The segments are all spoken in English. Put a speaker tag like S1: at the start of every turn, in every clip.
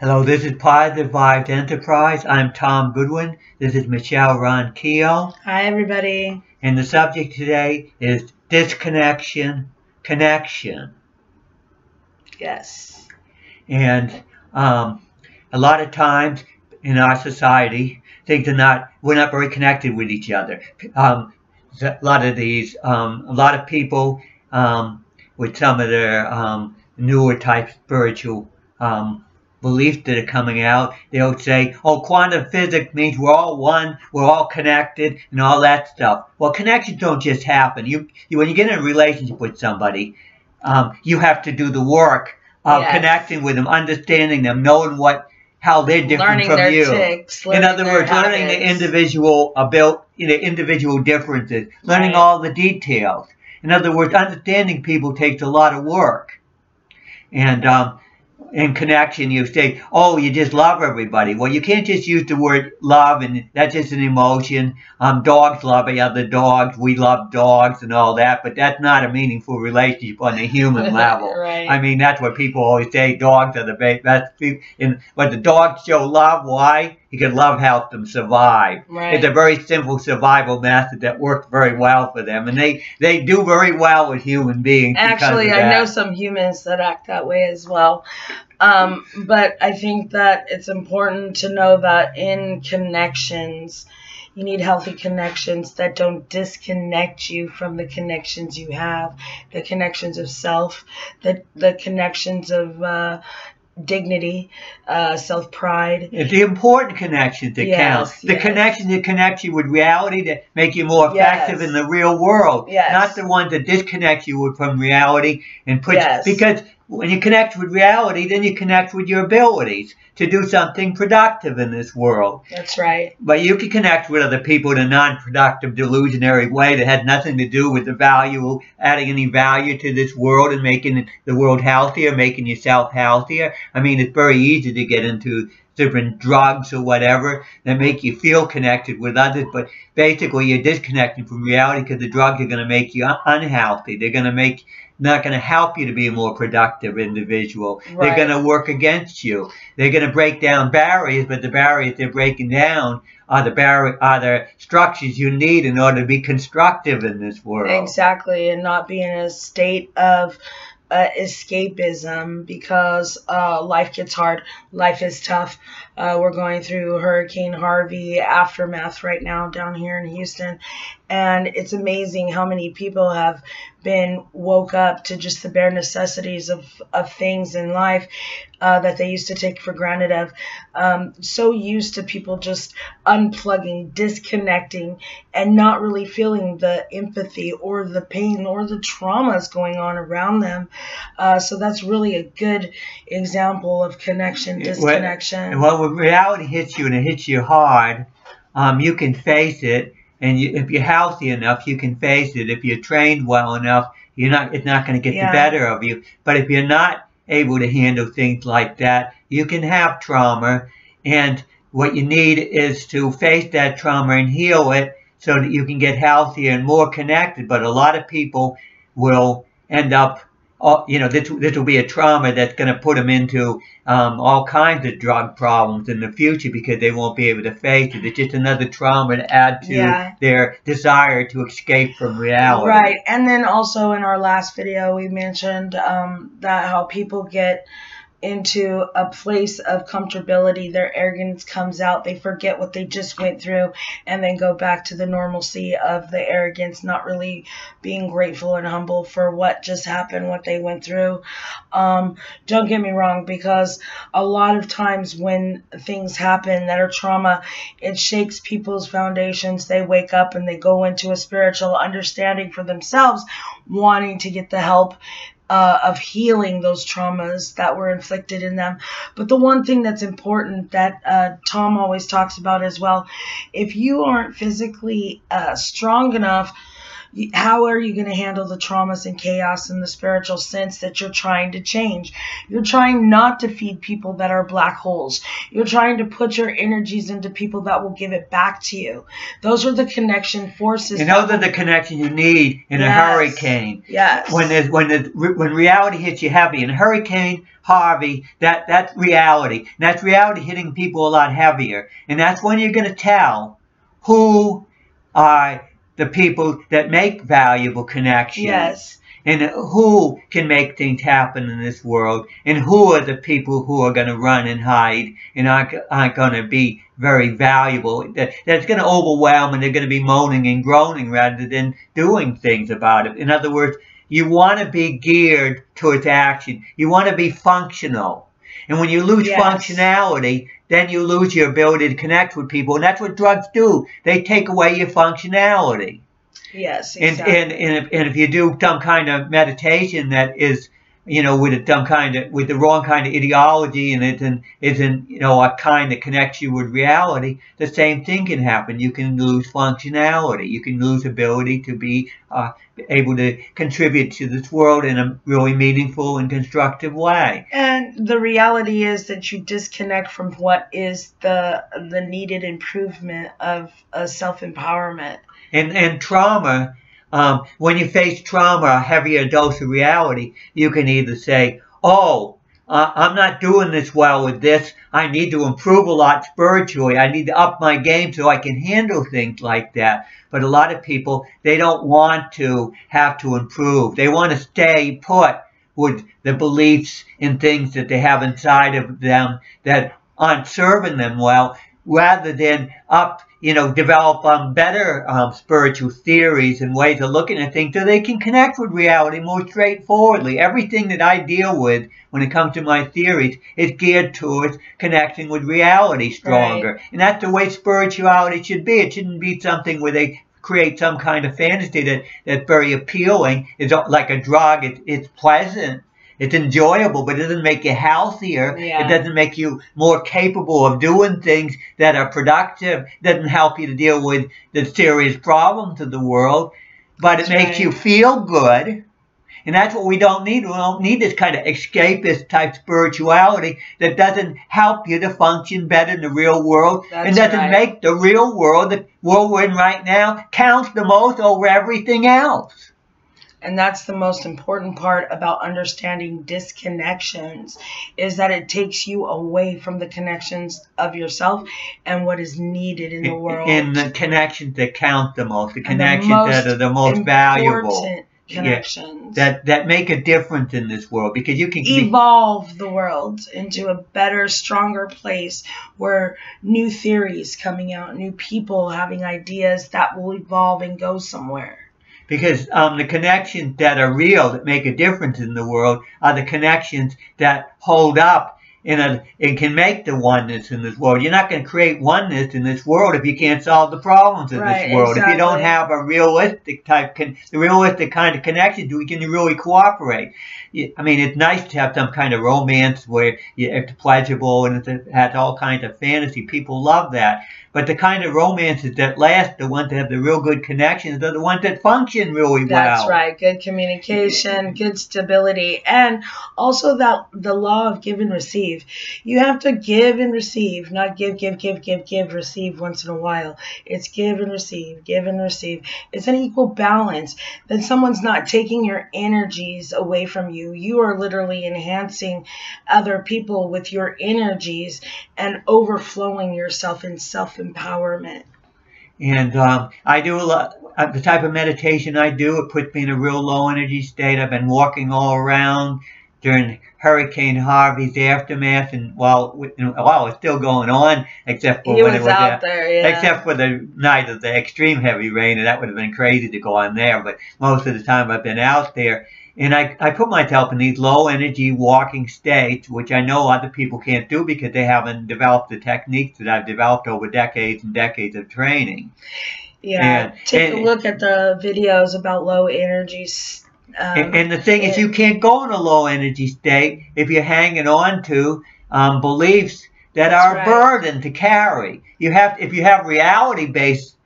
S1: Hello, this is Positive Vibes Enterprise. I'm Tom Goodwin. This is Michelle Ronquillo.
S2: Hi, everybody.
S1: And the subject today is disconnection, connection.
S2: Yes.
S1: And a lot of times in our society, we're not very connected with each other. A lot of people with some of their newer type spiritual beliefs that are coming out, they'll say, oh, quantum physics means we're all one, we're all connected, and all that stuff. Well, connections don't just happen. When you get in a relationship with somebody, you have to do the work of connecting with them, understanding them, knowing how they're different from you. In other words, learning the individual differences, learning all the details. In other words, understanding people takes a lot of work. And in connection, you say, oh, you just love everybody. Well, you can't just use the word love, and that's just an emotion. Dogs love other dogs. We love dogs and all that, but that's not a meaningful relationship on the human level.
S2: Right.
S1: I mean, that's what people always say. Dogs are the best. But the dogs show love. Why? Because love helps them survive.
S2: Right.
S1: It's a very simple survival method that works very well for them, and they do very well with human beings.
S2: Actually, I know some humans that act that way as well. But I think that it's important to know that in connections, you need healthy connections that don't disconnect you from the connections you have, the connections of self, the connections of dignity, self-pride.
S1: It's the important connections that count. The connections that connect you with reality, that make you more effective in the real world. Not the ones that disconnect you from reality and because when you connect with reality, then you connect with your abilities to do something productive in this world.
S2: That's right.
S1: But you can connect with other people in a non-productive, delusionary way that has nothing to do with adding any value to this world and making the world healthier, making yourself healthier. I mean, it's very easy to get into different drugs or whatever that make you feel connected with others, but basically you're disconnected from reality because the drugs are going to make you unhealthy. They're going to not going to help you to be a more productive individual. They're going to work against you. They're going to break down barriers, but the barriers they're breaking down are the structures you need in order to be constructive in this world.
S2: Exactly, and not be in a state of escapism because life gets hard. Life is tough. We're going through Hurricane Harvey aftermath right now down here in Houston, and it's amazing how many people have been woke up to just the bare necessities of things in life that they used to take for granted so used to people just unplugging, disconnecting, and not really feeling the empathy or the pain or the traumas going on around them. So that's really a good example of connection, disconnection.
S1: Well, when reality hits you and it hits you hard, you can face it. And if you're healthy enough, you can face it. If you're trained well enough, it's not going to get the better of you. But if you're not able to handle things like that, you can have trauma. And what you need is to face that trauma and heal it so that you can get healthier and more connected. But a lot of people will end up, this will be a trauma that's going to put them into all kinds of drug problems in the future because they won't be able to face it. It's just another trauma to add to their desire to escape from reality.
S2: Right. And then also in our last video, we mentioned that how people get into a place of comfortability, their arrogance comes out, they forget what they just went through, and then go back to the normalcy of the arrogance, not really being grateful and humble for what just happened, what they went through. Don't get me wrong, because a lot of times when things happen that are trauma, it shakes people's foundations. They wake up and they go into a spiritual understanding for themselves, wanting to get the help of healing those traumas that were inflicted in them. But the one thing that's important that Tom always talks about as well, if you aren't physically strong enough, how are you going to handle the traumas and chaos in the spiritual sense that you're trying to change? You're trying not to feed people that are black holes. You're trying to put your energies into people that will give it back to you. Those are the connection forces.
S1: And those are the connections you need in a hurricane.
S2: Yes.
S1: When reality hits you heavy. In Hurricane Harvey, that's reality. And that's reality hitting people a lot heavier. And that's when you're going to tell who are the people that make valuable connections.
S2: Yes.
S1: And who can make things happen in this world. And who are the people who are going to run and hide and aren't going to be very valuable. That's going to overwhelm, and they're going to be moaning and groaning rather than doing things about it. In other words, you want to be geared towards action. You want to be functional. And when you lose functionality, then you lose your ability to connect with people. And that's what drugs do. They take away your functionality.
S2: Yes, exactly.
S1: And if you do some kind of meditation that is, with the wrong kind of ideology, and isn't a kind that connects you with reality, the same thing can happen. You can lose functionality. You can lose ability to be able to contribute to this world in a really meaningful and constructive way.
S2: And the reality is that you disconnect from what is the needed improvement of self-empowerment.
S1: And trauma, when you face trauma, a heavier dose of reality, you can either say, oh, I'm not doing this well with this. I need to improve a lot spiritually. I need to up my game so I can handle things like that. But a lot of people, they don't want to have to improve. They want to stay put with the beliefs and things that they have inside of them that aren't serving them well, rather than develop better spiritual theories and ways of looking at things so they can connect with reality more straightforwardly. Everything that I deal with when it comes to my theories is geared towards connecting with reality stronger. Right. And that's the way spirituality should be. It shouldn't be something where they create some kind of fantasy that's very appealing. It's like a drug. It's pleasant. It's enjoyable, but it doesn't make you healthier. Yeah. It doesn't make you more capable of doing things that are productive. It doesn't help you to deal with the serious problems of the world. But it makes you feel good. And that's what we don't need. We don't need this kind of escapist type spirituality that doesn't help you to function better in the real world. And doesn't make the real world, the world we're in right now, counts the most over everything else.
S2: And that's the most important part about understanding disconnections, is that it takes you away from the connections of yourself and what is needed in the world.
S1: And the connections that count the most, the connections that are the most valuable.
S2: Connections.
S1: That make a difference in this world, because you can
S2: evolve the world into a better, stronger place where new theories coming out, new people having ideas that will evolve and go somewhere.
S1: Because the connections that are real, that make a difference in the world, are the connections that hold up and can make the oneness in this world. You're not going to create oneness in this world if you can't solve the problems in this world. Exactly. If you don't have a realistic kind of connection, can you really cooperate? I mean, it's nice to have some kind of romance where it's pleasurable and it has all kinds of fantasy. People love that. But the kind of romances that last, the ones that have the real good connections, are the ones that function really well.
S2: That's right. Good communication, good stability, and also that the law of give and receive. You have to give and receive, not give, receive once in a while. It's give and receive, give and receive. It's an equal balance. Then someone's not taking your energies away from you. You are literally enhancing other people with your energies and overflowing yourself in self-empowerment.
S1: And I do a lot, the type of meditation I do, it puts me in a real low energy state. I've been walking all around during Hurricane Harvey's aftermath, and while it's still going on, except for when it was out there, except for the night of the extreme heavy rain, and that would have been crazy to go on there. But most of the time I've been out there. And I put myself in these low-energy walking states, which I know other people can't do because they haven't developed the techniques that I've developed over decades and decades of training.
S2: Yeah, take a look at the videos about low energies.
S1: And the thing is, you can't go in a low-energy state if you're hanging on to beliefs that are a burden to carry. If you have reality-based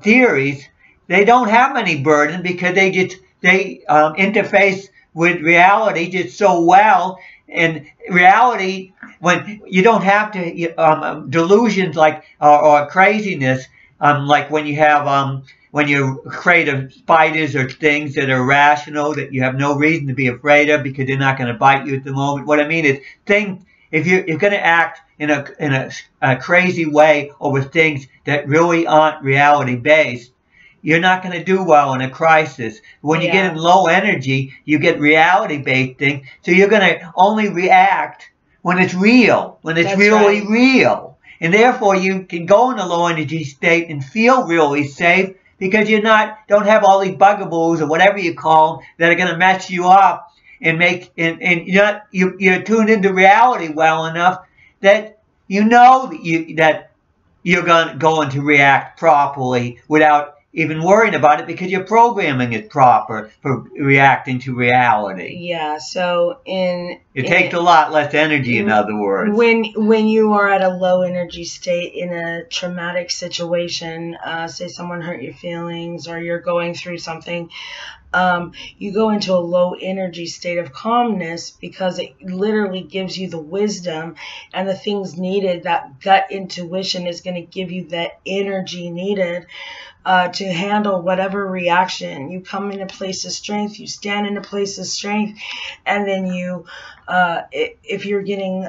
S1: theories, they don't have any burden because they interface with reality just so well. And reality, when you don't have to delusions like or craziness, like when you have when you're afraid of spiders or things that are rational that you have no reason to be afraid of because they're not going to bite you at the moment. What I mean is if you're going to act in a crazy way over things that really aren't reality based, you're not going to do well in a crisis. When you get in low energy, you get reality-based things, so you're going to only react when it's real, when it's really real. And therefore, you can go in a low energy state and feel really safe because don't have all these bugaboos or whatever you call them that are going to mess you up and you're tuned into reality well enough that you know that you're going to react properly without even worrying about it because your programming is proper for reacting to reality.
S2: Yeah, so
S1: it takes a lot less energy, in other words.
S2: When you are at a low energy state in a traumatic situation, say someone hurt your feelings or you're going through something, you go into a low energy state of calmness because it literally gives you the wisdom and the things needed. That gut intuition is going to give you that energy needed to handle whatever reaction. You come in a place of strength, you stand in a place of strength, and then you, if you're getting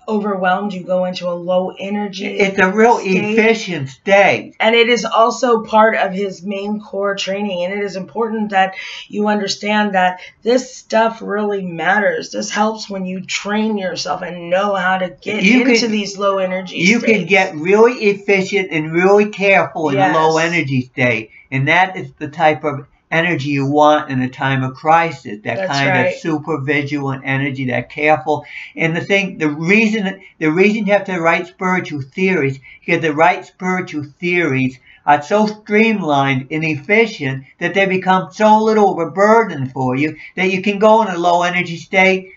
S2: overwhelmed, you go into a low energy.
S1: It's a real efficient state.
S2: And it is also part of his main core training. And it is important that you understand that this stuff really matters. This helps when you train yourself and know how to get into these low energy states.
S1: You can get really efficient and really careful in a low energy state. And that is the type of energy you want in a time of crisis, that kind of super vigilant energy, that careful. And the reason you have the right spiritual theories, because the right spiritual theories are so streamlined and efficient that they become so little of a burden for you that you can go in a low energy state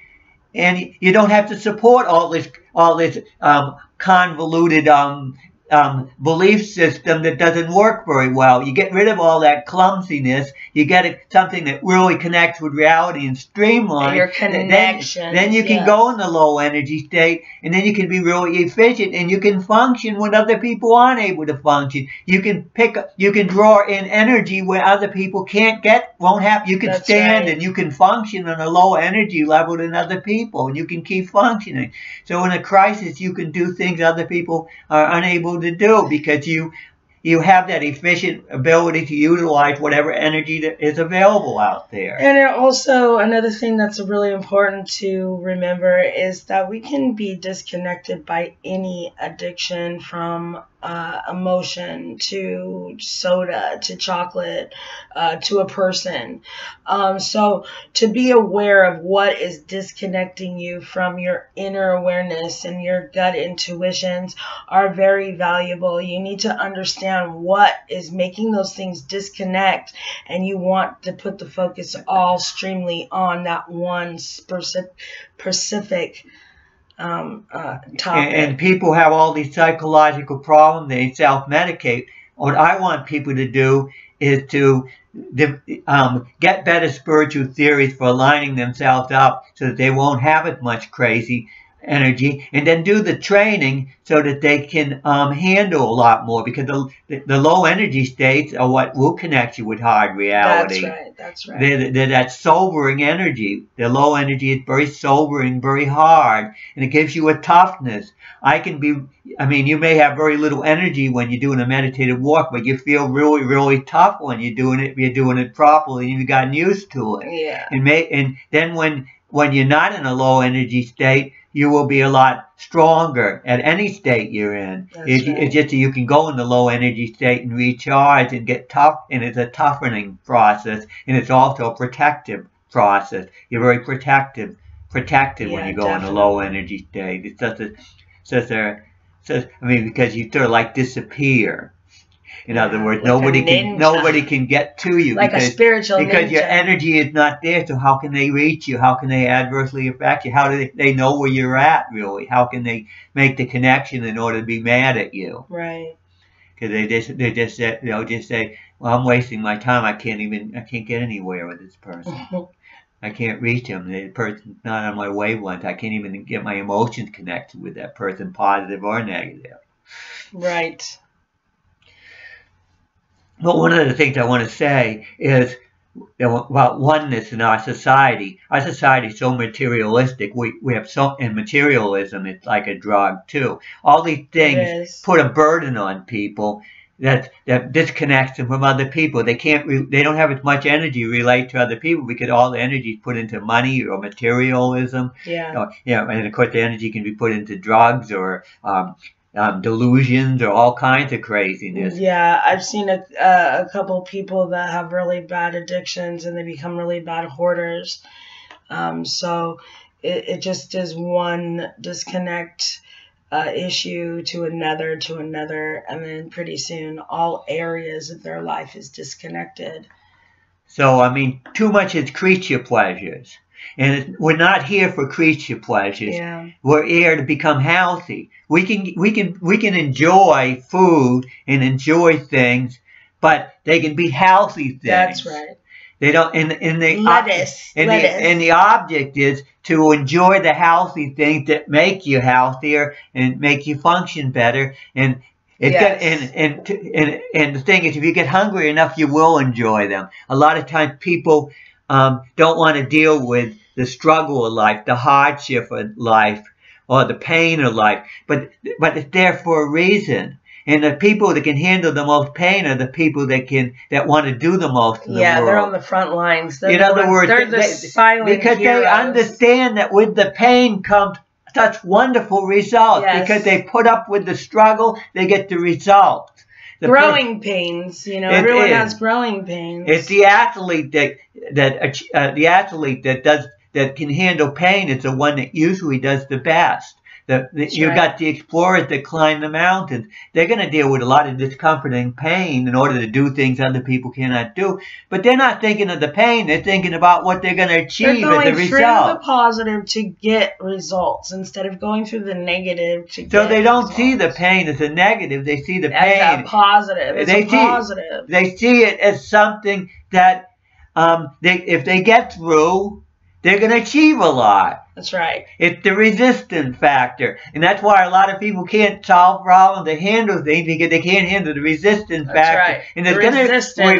S1: and you don't have to support all this convoluted belief system that doesn't work very well. You get rid of all that clumsiness. You get something that really connects with reality and streamlined.
S2: Your connection.
S1: Then you can go in the low energy state, and then you can be really efficient, and you can function when other people aren't able to function. You can draw in energy where other people won't have. You can stand and you can function on a low energy level than other people, and you can keep functioning. So in a crisis, you can do things other people are unable to do because you have that efficient ability to utilize whatever energy that is available out there.
S2: And also another thing that's really important to remember is that we can be disconnected by any addiction, from emotion to soda to chocolate to a person. So to be aware of what is disconnecting you from your inner awareness and your gut intuitions are very valuable. You need to understand what is making those things disconnect, and you want to put the focus all streamly on that one specific topic.
S1: And people have all these psychological problems. They self-medicate. What I want people to do is to get better spiritual theories for aligning themselves up so that they won't have as much crazy energy, and then do the training so that they can handle a lot more, because the low energy states are what will connect you with hard reality.
S2: That's right.
S1: They're that sobering energy. The low energy is very sobering, very hard, and it gives you a toughness. You may have very little energy when you're doing a meditative walk, but you feel really, really tough when you're doing it properly, and you've gotten used to it.
S2: Yeah.
S1: And then when you're not in a low energy state, you will be a lot stronger at any state you're in. It's just that you can go in the low energy state and recharge and get tough, and it's a toughening process, and it's also a protective process. You're very protected when you go in a low energy state. Because you sort of like disappear. In other words, nobody can get to you,
S2: like a spiritual
S1: because your energy is not there. So how can they reach you? How can they adversely affect you? How do they know where you're at, really? How can they make the connection in order to be mad at you?
S2: Right.
S1: Because they'll just say, well, I'm wasting my time. I can't get anywhere with this person. I can't reach him. The person's not on my wavelength. I can't even get my emotions connected with that person, positive or negative.
S2: Right.
S1: But one of the things I want to say is about oneness in our society. Our society is so materialistic. We have so, and materialism is like a drug too. All these things put a burden on people that disconnects them from other people. They don't have as much energy to relate to other people because all the energy is put into money or materialism.
S2: Yeah.
S1: And of course the energy can be put into drugs or delusions or all kinds of craziness.
S2: Yeah, I've seen a couple people that have really bad addictions and they become really bad hoarders. So it just is one disconnect issue to another, and then pretty soon all areas of their life is disconnected.
S1: So, I mean, too much is creature pleasures. And we're not here for creature pleasures.
S2: Yeah.
S1: We're here to become healthy. We can enjoy food and enjoy things, but they can be healthy things.
S2: That's right.
S1: They don't. And the
S2: lettuce.
S1: And the object is to enjoy the healthy things that make you healthier and make you function better. And it's and the thing is, if you get hungry enough, you will enjoy them. A lot of times, people don't want to deal with the struggle of life, the hardship of life, or the pain of life. But it's there for a reason. And the people that can handle the most pain are the people that want to do the most in the world.
S2: Yeah, they're on the front lines.
S1: In other words,
S2: they're silent
S1: because
S2: heroes.
S1: They understand that with the pain comes such wonderful results.
S2: Yes.
S1: Because they put up with the struggle, they get the results.
S2: Growing pains, everyone has growing pains.
S1: It's the athlete that can handle pain. It's the one that usually does the best. You've got the explorers that climb the mountains. They're going to deal with a lot of discomfort and pain in order to do things other people cannot do. But they're not thinking of the pain. They're thinking about what they're going to achieve as a result. They're going through
S2: the positive to get results instead of going through the negative to get results.
S1: So they don't see the pain as a negative. They see the pain
S2: as a positive.
S1: They see it as something that if they get through, they're going to achieve a lot.
S2: That's right.
S1: It's the resistance factor. And that's why a lot of people can't solve problems or handle things because they can't handle the resistance factor.
S2: Right.
S1: And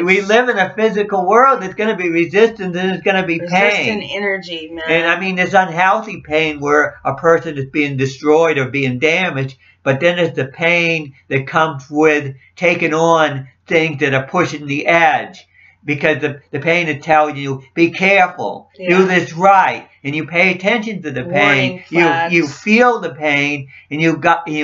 S1: we live in a physical world. There's going to be resistance and there's going to be pain.
S2: Resistant energy, man.
S1: And I mean, there's unhealthy pain where a person is being destroyed or being damaged. But then there's the pain that comes with taking on things that are pushing the edge. Because the pain is telling you, be careful, do this right, and you pay attention to the pain. You feel the pain, and you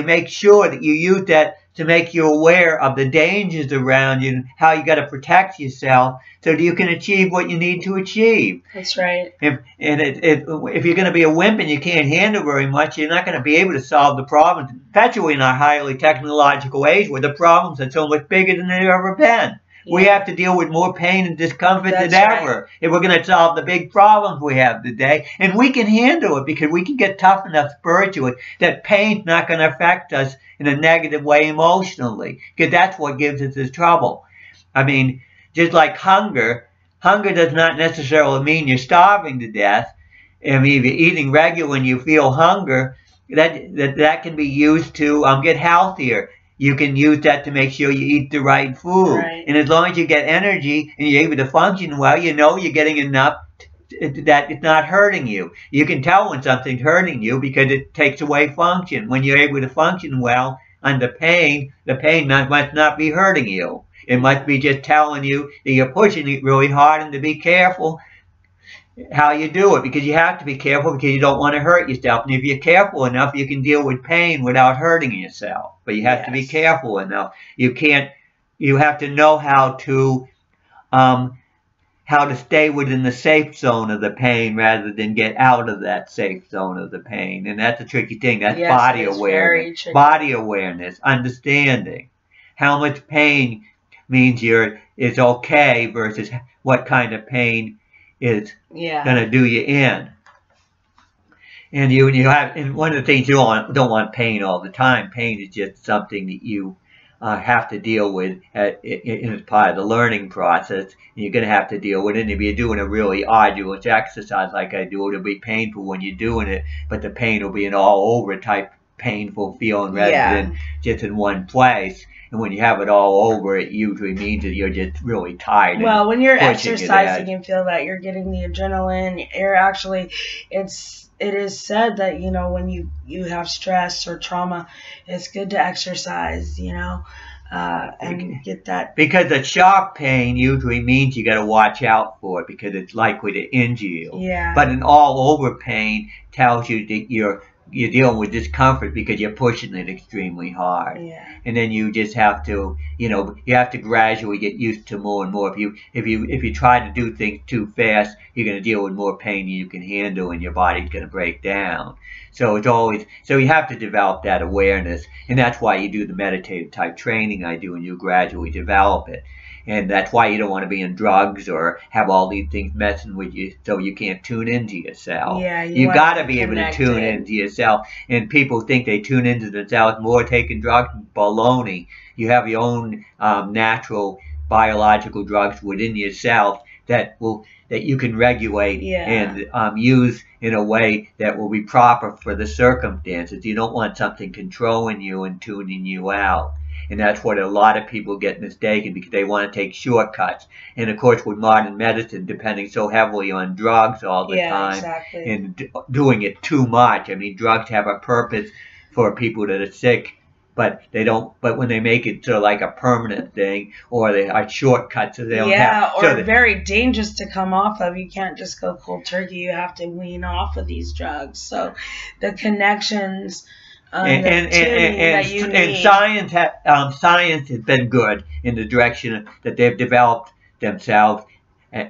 S1: make sure that you use that to make you aware of the dangers around you and how you got to protect yourself so that you can achieve what you need to achieve.
S2: That's right.
S1: If you're going to be a wimp and you can't handle very much, you're not going to be able to solve the problems, especially in our highly technological age where the problems are so much bigger than they've ever been. Yeah. We have to deal with more pain and discomfort than ever if we're going to solve the big problems we have today. And we can handle it because we can get tough enough spiritually that pain's not going to affect us in a negative way emotionally, because that's what gives us this trouble. I mean, just like hunger does not necessarily mean you're starving to death. I mean, if you're eating regular when you feel hunger, that can be used to get healthier. You can use that to make sure you eat the right food.
S2: Right.
S1: And as long as you get energy and you're able to function well, you know you're getting enough that it's not hurting you. You can tell when something's hurting you because it takes away function. When you're able to function well under pain, the pain must not be hurting you. It must be just telling you that you're pushing it really hard and to be careful how you do it, because you have to be careful because you don't want to hurt yourself. And if you're careful enough, you can deal with pain without hurting yourself. But you have to be careful enough. You have to know how to stay within the safe zone of the pain rather than get out of that safe zone of the pain. And that's a tricky thing. That's body awareness. Body awareness, understanding how much pain means it's okay versus what kind of pain is going to do you in. And and one of the things you don't want pain all the time. Pain is just something that you have to deal with as part of the learning process. And you're going to have to deal with it. And if you're doing a really arduous exercise like I do, it'll be painful when you're doing it, but the pain will be an all-over type painful feeling rather than just in one place. And when you have it all over, it usually means that you're just really tired.
S2: Well, when you're exercising and feel that you're getting the adrenaline, you're actually, it is said that, you know, when you have stress or trauma, it's good to exercise, you know, and get that.
S1: Because the shock pain usually means you got to watch out for it because it's likely to injure you.
S2: Yeah.
S1: But an all-over pain tells you that you're dealing with discomfort because you're pushing it extremely hard.
S2: Yeah.
S1: And then you just have to, you know, you have to gradually get used to more and more. If you try to do things too fast, you're going to deal with more pain than you can handle, and your body's going to break down. So it's always, so you have to develop that awareness, and that's why you do the meditative type training I do, and you gradually develop it. And that's why you don't want to be in drugs or have all these things messing with you so you can't tune into yourself.
S2: Yeah,
S1: you got to be able to tune into yourself. And people think they tune into themselves more taking drugs. Baloney. You have your own natural biological drugs within yourself that you can regulate and use in a way that will be proper for the circumstances. You don't want something controlling you and tuning you out. And that's what a lot of people get mistaken because they want to take shortcuts. And of course, with modern medicine, depending so heavily on drugs all the time and doing it too much. I mean, drugs have a purpose for people that are sick, but they don't. But when they make it sort of like a permanent thing, or they are shortcuts, so they don't have.
S2: Yeah, or very dangerous to come off of. You can't just go cold turkey. You have to wean off of these drugs. So the connections.
S1: And science has been good in the direction that they've developed themselves,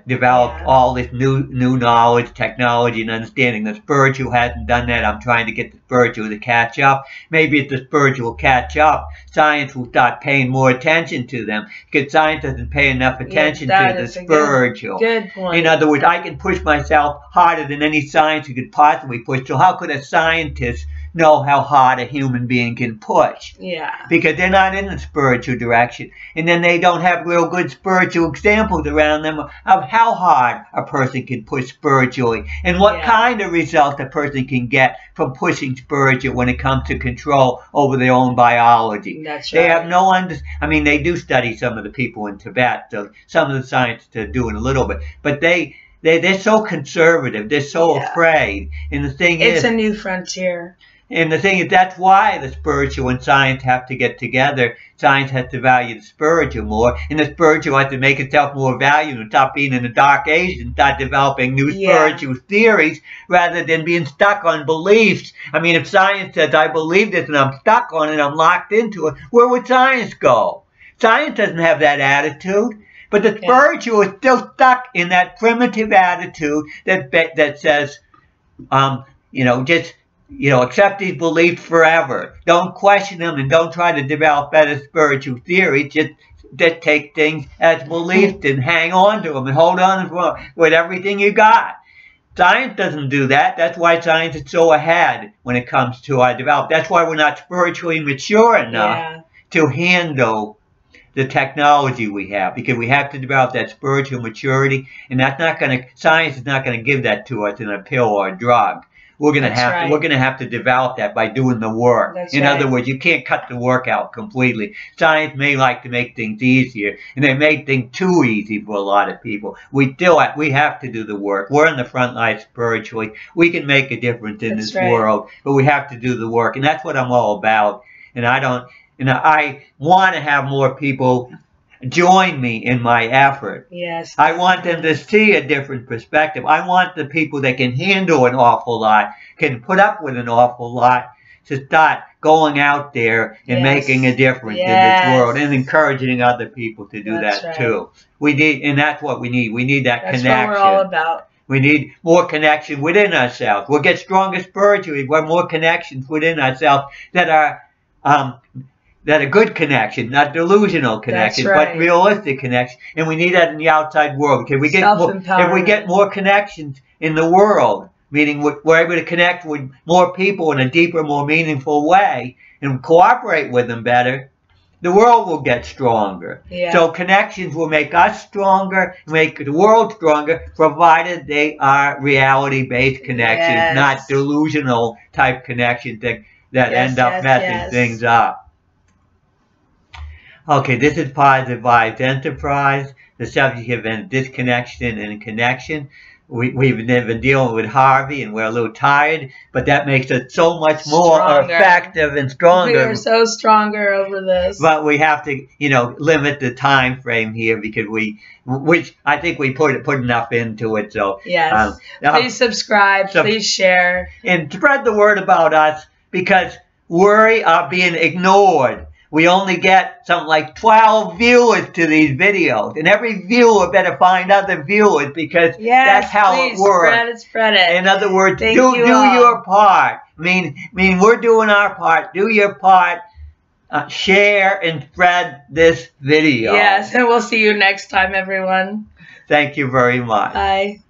S1: developed all this new knowledge, technology, and understanding. The spiritual hasn't done that. I'm trying to get the spiritual to catch up. Maybe if the spiritual catch up, science will start paying more attention to them because science doesn't pay enough attention to the spiritual.
S2: Good point.
S1: In other words, I can push myself harder than any science could possibly push. So how could a scientist know how hard a human being can push?
S2: Yeah.
S1: Because they're not in the spiritual direction. And then they don't have real good spiritual examples around them of how hard a person can push spiritually and what kind of results a person can get from pushing spiritual when it comes to control over their own biology.
S2: That's right.
S1: They have no I mean, they do study some of the people in Tibet, so some of the scientists are doing a little bit, but they're so conservative. They're so afraid. And the thing is,
S2: it's a new frontier.
S1: And the thing is, that's why the spiritual and science have to get together. Science has to value the spiritual more, and the spiritual has to make itself more valuable and stop being in the dark age and start developing new spiritual theories rather than being stuck on beliefs. I mean, if science says, I believe this and I'm stuck on it, I'm locked into it, where would science go? Science doesn't have that attitude. But the spiritual is still stuck in that primitive attitude that says, you know, just, you know, accept these beliefs forever. Don't question them and don't try to develop better spiritual theories. Just take things as beliefs and hang on to them and hold on with everything you got. Science doesn't do that. That's why science is so ahead when it comes to our development. That's why we're not spiritually mature enough to handle the technology we have, because we have to develop that spiritual maturity, and that's not going to, science is not going to give that to us in a pill or a drug. We're going to have to develop that by doing the work. In other words, you can't cut the work out completely. Science may like to make things easier, and they make things too easy for a lot of people. We have to do the work. We're on the front line spiritually. We can make a difference in this world, but we have to do the work, and that's what I'm all about. And I want to have more people join me in my effort.
S2: Yes.
S1: I want them to see a different perspective. I want the people that can handle an awful lot, can put up with an awful lot, to start going out there and making a difference in this world and encouraging other people to do that too. We need, and that's what we need. We need that connection.
S2: That's what we're all about.
S1: We need more connection within ourselves. We'll get stronger spiritually. We'll have more connections within ourselves that are good connection, not delusional connection, but realistic connection. And we need that in the outside world. Because if we get more connections in the world, meaning we're able to connect with more people in a deeper, more meaningful way and cooperate with them better, the world will get stronger.
S2: Yeah.
S1: So connections will make us stronger, make the world stronger, provided they are reality-based connections,
S2: Yes.
S1: not delusional type connections that end up messing things up. Okay, this is Positive Vibes Enterprise. The subject has been disconnection and connection. We've been dealing with Harvey, and we're a little tired, but that makes it so much more effective and stronger.
S2: We are so stronger over this.
S1: But we have to, limit the time frame here because which I think we put enough into it. So
S2: yes, please subscribe, please share,
S1: and spread the word about us because we are being ignored. We only get something like 12 viewers to these videos. And every viewer better find other viewers because that's how it works.
S2: Spread it.
S1: In other words, do your part. I mean, we're doing our part. Do your part. Share and spread this video.
S2: Yes, and we'll see you next time, everyone.
S1: Thank you very much.
S2: Bye.